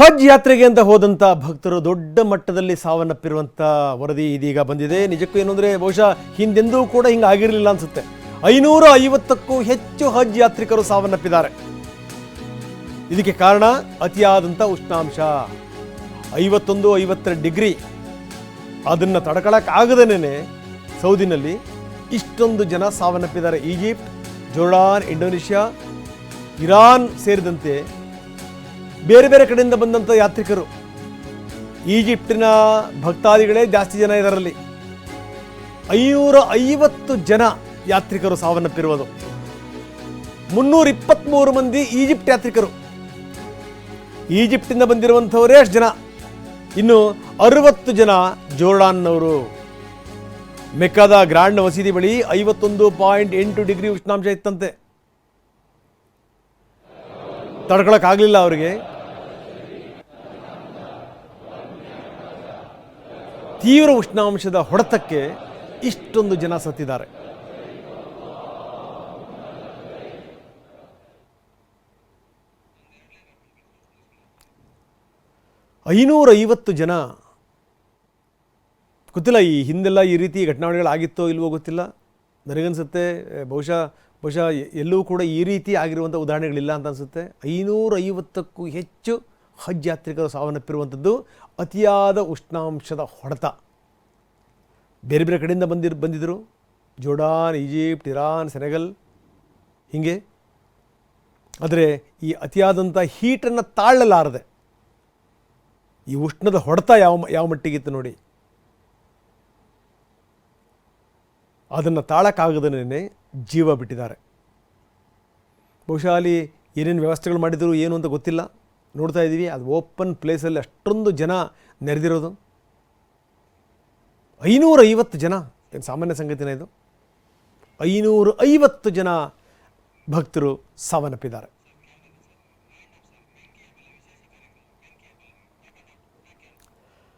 ಹಜ್ ಯಾತ್ರೆಗೆ ಅಂತ ಹೋದಂಥ ಭಕ್ತರು ದೊಡ್ಡ ಮಟ್ಟದಲ್ಲಿ ಸಾವನ್ನಪ್ಪಿರುವಂಥ ವರದಿ ಇದೀಗ ಬಂದಿದೆ. ನಿಜಕ್ಕೂ ಏನು ಅಂದರೆ ಬಹುಶಃ ಹಿಂದೆಂದೂ ಕೂಡ ಹಿಂಗೆ ಆಗಿರಲಿಲ್ಲ ಅನಿಸುತ್ತೆ. 550ಕ್ಕೂ ಹೆಚ್ಚು ಹಜ್ ಯಾತ್ರಿಕರು ಸಾವನ್ನಪ್ಪಿದ್ದಾರೆ. ಇದಕ್ಕೆ ಕಾರಣ ಅತಿಯಾದಂಥ ಉಷ್ಣಾಂಶ 51-52 ಡಿಗ್ರಿ. ಅದನ್ನು ತಡ್ಕೊಳ್ಳೋಕ್ಕಾಗದೇನೆ ಸೌದಿನಲ್ಲಿ ಇಷ್ಟೊಂದು ಜನ ಸಾವನ್ನಪ್ಪಿದ್ದಾರೆ. ಈಜಿಪ್ಟ್, ಜೋರ್ಡಾನ್, ಇಂಡೋನೇಷ್ಯಾ, ಇರಾನ್ ಸೇರಿದಂತೆ ಬೇರೆ ಬೇರೆ ಕಡೆಯಿಂದ ಬಂದಂಥ ಯಾತ್ರಿಕರು. ಈಜಿಪ್ಟಿನ ಭಕ್ತಾದಿಗಳೇ ಜಾಸ್ತಿ ಜನ ಇದರಲ್ಲಿ. 550 ಜನ ಯಾತ್ರಿಕರು ಸಾವನ್ನಪ್ಪಿರುವುದು. 323 ಮಂದಿ ಈಜಿಪ್ಟ್ ಯಾತ್ರಿಕರು. ಈಜಿಪ್ಟಿಂದ ಬಂದಿರುವಂಥವರೇ ಅಷ್ಟು ಜನ. ಇನ್ನು 60 ಜನ ಜೋರ್ಡಾನ್ನವರು. ಮೆಕ್ಕಾದ ಗ್ರ್ಯಾಂಡ್ ಮಸೀದಿ ಬಳಿ 51.8 ಡಿಗ್ರಿ ಉಷ್ಣಾಂಶ ಇತ್ತಂತೆ. ತಡ್ಕೊಳಕ್ಕಾಗಲಿಲ್ಲ ಅವರಿಗೆ. ತೀವ್ರ ಉಷ್ಣಾಂಶದ ಹೊಡೆತಕ್ಕೆ ಇಷ್ಟೊಂದು ಜನ ಸತ್ತಿದ್ದಾರೆ. $550 ಜನ. ಗೊತ್ತಿಲ್ಲ ಈ ಹಿಂದೆಲ್ಲ ಈ ರೀತಿ ಘಟನಾವಳಿಗಳಾಗಿತ್ತೋ ಇಲ್ವೋ ಗೊತ್ತಿಲ್ಲ. ನನಗನ್ಸುತ್ತೆ ಬಹುಶಃ ಎಲ್ಲೂ ಕೂಡ ಈ ರೀತಿ ಆಗಿರುವಂಥ ಉದಾಹರಣೆಗಳಿಲ್ಲ ಅಂತ ಅನಿಸುತ್ತೆ. 550ಕ್ಕೂ ಹೆಚ್ಚು ಹಜ್ ಯಾತ್ರಿಕರು ಸಾವನ್ನಪ್ಪಿರುವಂಥದ್ದು ಅತಿಯಾದ ಉಷ್ಣಾಂಶದ ಹೊಡೆತ. ಬೇರೆ ಬೇರೆ ಕಡೆಯಿಂದ ಬಂದಿದ್ದರು. ಜೋರ್ಡಾನ್, ಈಜಿಪ್ಟ್, ಇರಾನ್, ಸೆನೆಗಲ್ ಹೀಗೆ. ಆದರೆ ಈ ಅತಿಯಾದಂಥ ಹೀಟನ್ನು ತಾಳಲಾರದೆ ಈ ಉಷ್ಣದ ಹೊಡೆತ ಯಾವ ಮಟ್ಟಿಗಿತ್ತು ನೋಡಿ. ಅದನ್ನು ತಾಳಕ್ಕಾಗದೇ ಜೀವ ಬಿಟ್ಟಿದ್ದಾರೆ. ಬಹುಶಃ ಅಲ್ಲಿ ಏನೇನು ವ್ಯವಸ್ಥೆಗಳು ಮಾಡಿದರು ಏನು ಅಂತ ಗೊತ್ತಿಲ್ಲ. ನೋಡ್ತಾ ಇದ್ದೀವಿ, ಅದು ಓಪನ್ ಪ್ಲೇಸಲ್ಲಿ ಅಷ್ಟೊಂದು ಜನ ನೆರೆದಿರೋದು. 550 ಜನ ಏನು ಸಾಮಾನ್ಯ ಸಂಗತಿನ ಇದು. 550 ಜನ ಭಕ್ತರು ಸಾವನ್ನಪ್ಪಿದ್ದಾರೆ.